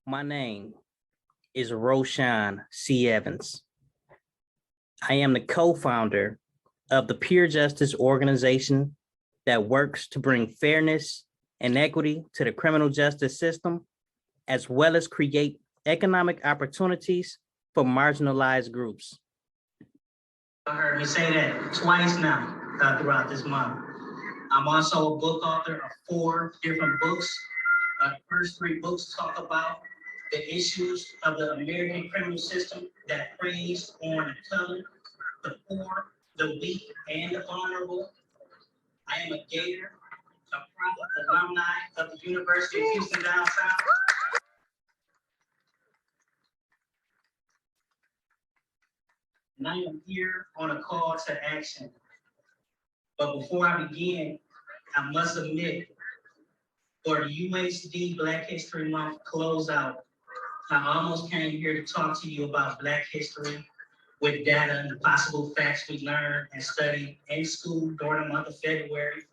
My name is Roshan C. Evans. I am the co-founder of the Peer Justice organization that works to bring fairness and equity to the criminal justice system, as well as create economic opportunities for marginalized groups. You heard me say that twice now throughout this month. I'm also a book author of 4 different books. The first 3 books talk about the issues of the American criminal system that preys on the colored, the poor, the weak, and the vulnerable. I am a Gator, a proud alumni of the University of Houston downtown. And I am here on a call to action. But before I begin, I must admit, for the UHD Black History Month closeout, I almost came here to talk to you about Black history with data and the possible facts we learned and studied in school during the month of February,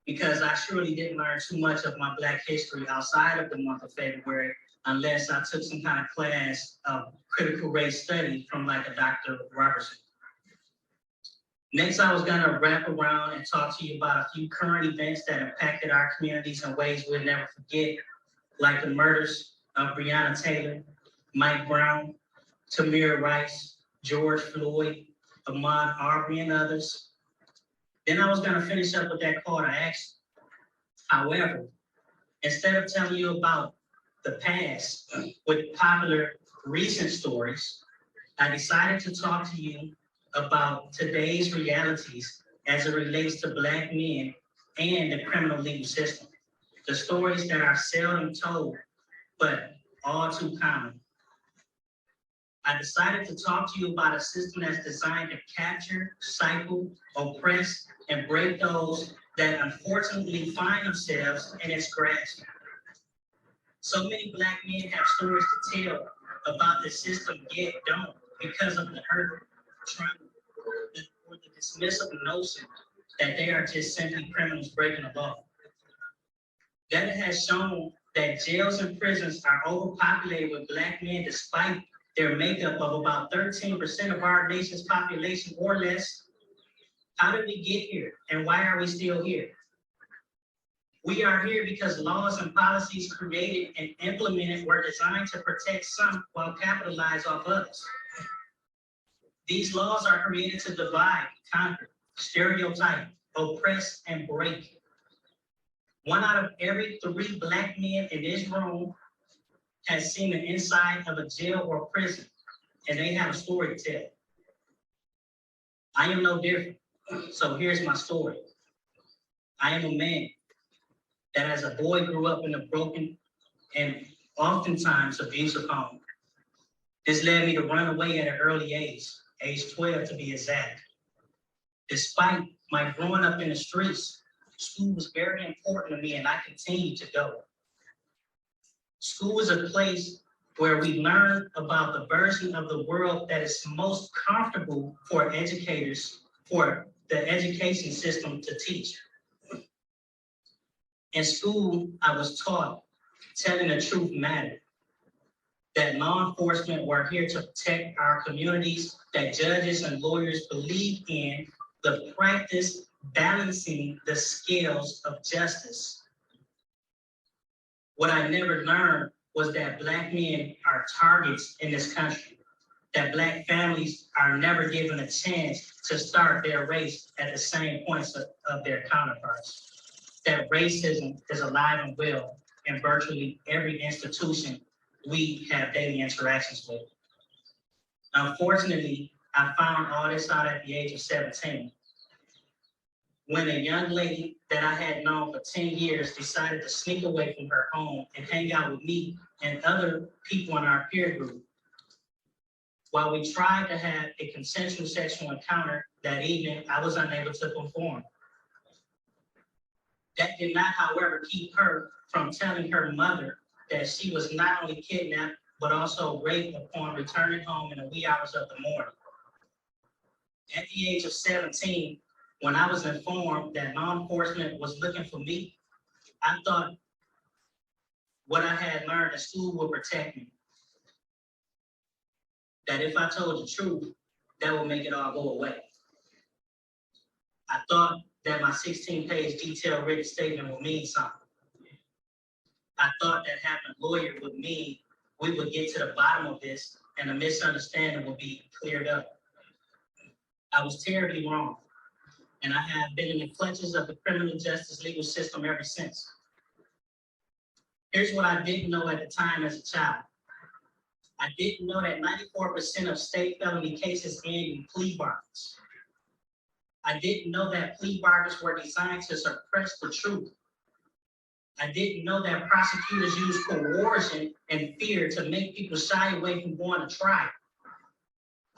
because I surely didn't learn too much of my Black history outside of the month of February, unless I took some kind of class of critical race study from like a Dr. Robertson. Next, I was gonna wrap around and talk to you about a few current events that impacted our communities in ways we'll never forget, like the murders of Breonna Taylor, Mike Brown, Tamir Rice, George Floyd, Ahmaud Arbery, and others. Then I was gonna finish up with that call to action. However, instead of telling you about the past with popular recent stories, I decided to talk to you about today's realities as it relates to Black men and the criminal legal system. The stories that are seldom told, but all too common. I decided to talk to you about a system that's designed to capture, cycle, oppress, and break those that unfortunately find themselves in its grasp. So many Black men have stories to tell about the system, yet don't, because of the hurt, trauma, or the dismissive notion that they are just simply criminals breaking the law. Data has shown that jails and prisons are overpopulated with Black men despite their makeup of about 13% of our nation's population or less. How did we get here, and why are we still here? We are here because laws and policies created and implemented were designed to protect some while capitalize off others. These laws are created to divide, conquer, stereotype, oppress, and break. 1 out of every 3 Black men in this room has seen the inside of a jail or prison, and they have a story to tell. I am no different, so here's my story. I am a man that as a boy grew up in a broken and oftentimes abusive home. This led me to run away at an early age 12 to be exact. Despite my growing up in the streets, school was very important to me and I continued to go. School is a place where we learn about the version of the world that is most comfortable for educators, for the education system to teach. In school, I was taught telling the truth mattered, that law enforcement were here to protect our communities, that judges and lawyers believe in the practice balancing the scales of justice. What I never learned was that Black men are targets in this country, that Black families are never given a chance to start their race at the same points of their counterparts, that racism is alive and well in virtually every institution we have daily interactions with. Unfortunately, I found all this out at the age of 17, when a young lady that I had known for 10 years decided to sneak away from her home and hang out with me and other people in our peer group. While we tried to have a consensual sexual encounter that evening, I was unable to perform. That did not, however, keep her from telling her mother that she was not only kidnapped, but also raped upon returning home in the wee hours of the morning. At the age of 17, when I was informed that law enforcement was looking for me, I thought what I had learned in school would protect me. That if I told the truth, that would make it all go away. I thought that my 16-page detailed written statement would mean something. I thought that having a lawyer would mean we would get to the bottom of this and the misunderstanding would be cleared up. I was terribly wrong, and I have been in the clutches of the criminal justice legal system ever since. Here's what I didn't know at the time as a child. I didn't know that 94% of state felony cases end in plea bargains. I didn't know that plea bargains were designed to suppress the truth. I didn't know that prosecutors use coercion and fear to make people shy away from going to trial.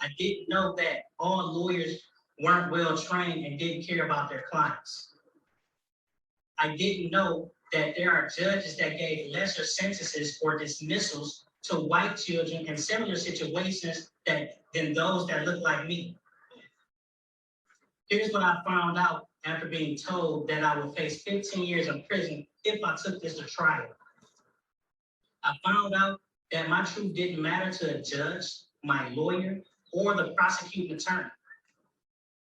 I didn't know that all lawyers weren't well trained and didn't care about their clients. I didn't know that there are judges that gave lesser sentences or dismissals to white children in similar situations than those that look like me. Here's what I found out after being told that I would face 15 years in prison if I took this to trial. I found out that my truth didn't matter to a judge, my lawyer, or the prosecuting attorney.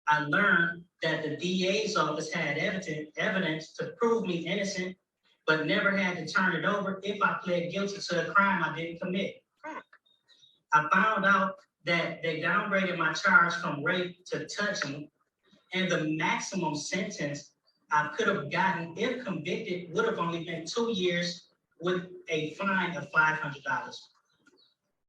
I learned that the DA's office had evidence to prove me innocent, but never had to turn it over if I pled guilty to a crime I didn't commit. I found out that they downgraded my charge from rape to touching, and the maximum sentence I could have gotten if convicted would have only been 2 years with a fine of $500.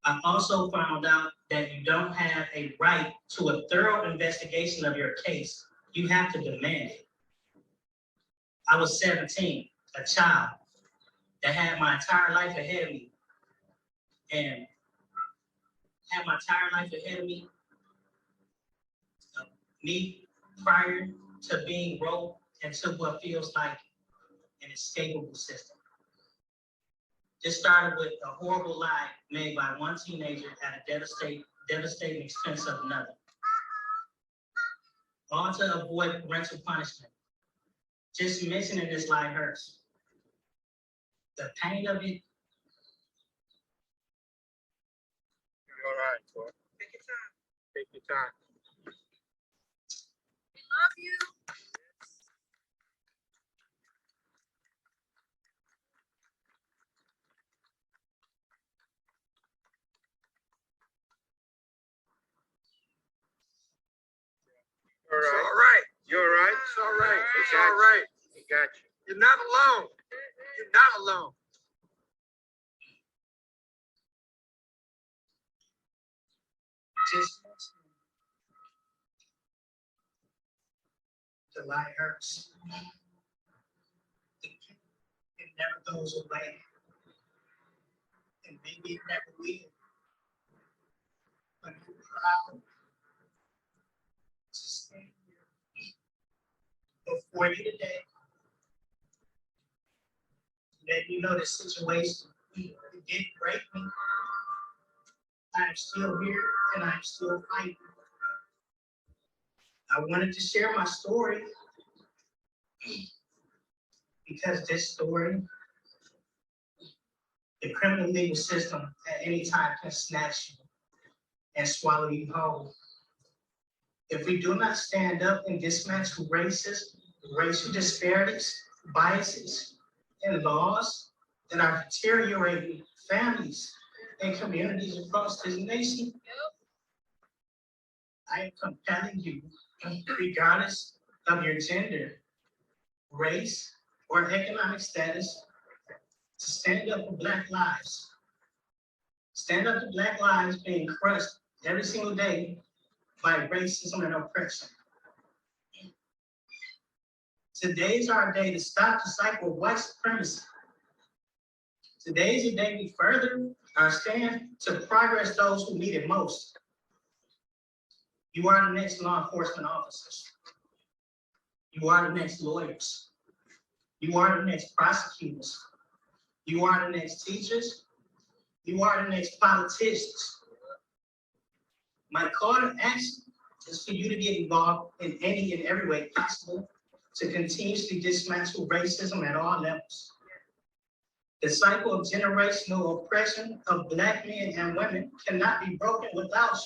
I also found out that you don't have a right to a thorough investigation of your case. You have to demand it. I was 17, a child that had my entire life ahead of me. And had my entire life ahead of me, me prior to being roped into what feels like an escapable system. This started with a horrible lie made by one teenager at a devastating expense of another. All to avoid parental punishment. Just mentioning this lie hurts. The pain of it. You're all right, boy. Take your time. Take your time. We love you. All right. You're all right. It's all right. It's all right. We got you. You're not alone. You're not alone. Just the lie hurts. It never goes away. And maybe it never will. But I'm proud to stand here before you today. Let you know the situation didn't break me. I'm still here and I'm still fighting. I wanted to share my story because this story, the criminal legal system at any time can snatch you and swallow you whole. If we do not stand up and dismantle racism, racial disparities, biases, and laws that are deteriorating families and communities across this nation, I am compelling you, regardless of your gender, race, or economic status, to stand up for Black lives. Stand up to Black lives being crushed every single day by racism and oppression. Today's our day to stop the cycle of white supremacy. Today's the day we further our stand to progress those who need it most. You are the next law enforcement officers. You are the next lawyers. You are the next prosecutors. You are the next teachers. You are the next politicians. My call to action is for you to get involved in any and every way possible to continuously dismantle racism at all levels. The cycle of generational oppression of Black men and women cannot be broken without you.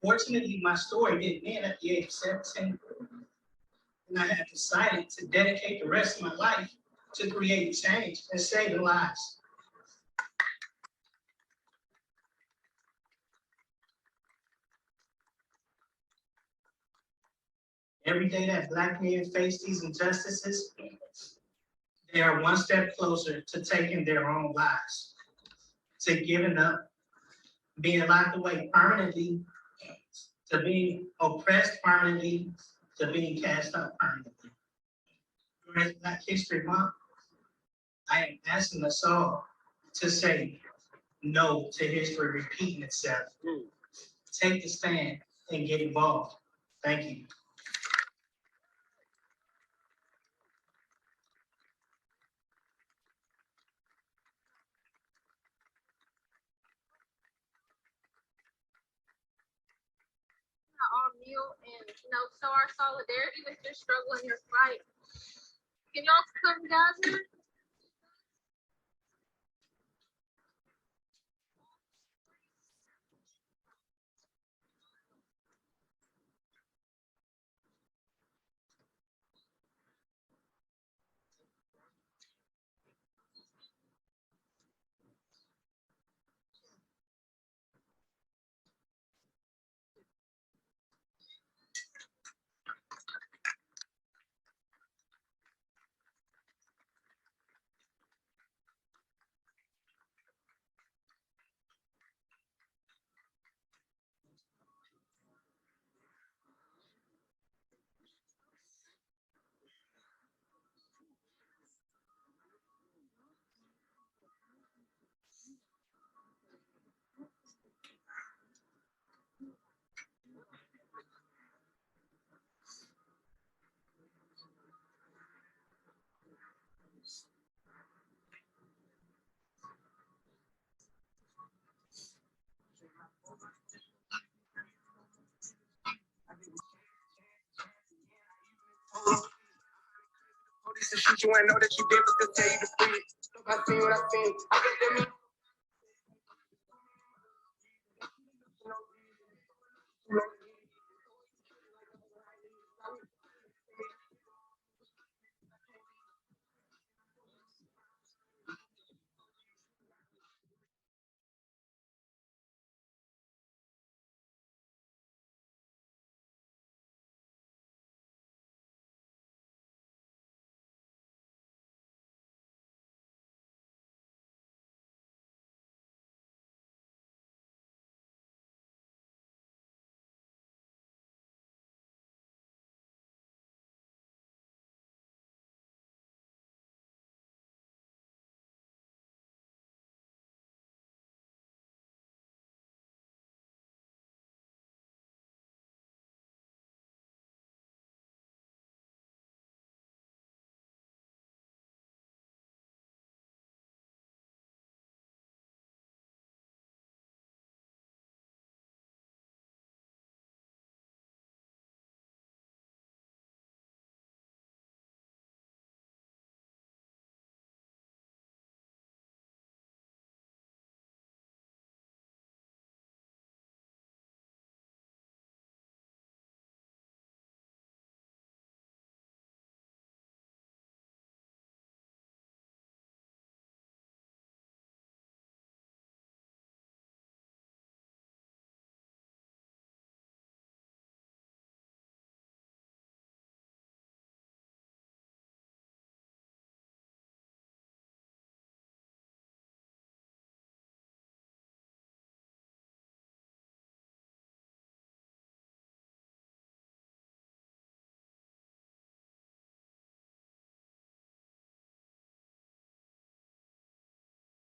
Fortunately, my story didn't end at the age of 17, and I have decided to dedicate the rest of my life to creating change and saving lives. Every day that Black men face these injustices, they are one step closer to taking their own lives, to giving up, being locked away permanently, to being oppressed permanently, to being cast out permanently. During Black History Month, I am asking us all to say no to history repeating itself. Take the stand and get involved. Thank you. All kneel and show our solidarity with your struggle and your fight. Can y'all come gather? Shoot you and know that you did, but still tell you to free. I seen what I seen. I get them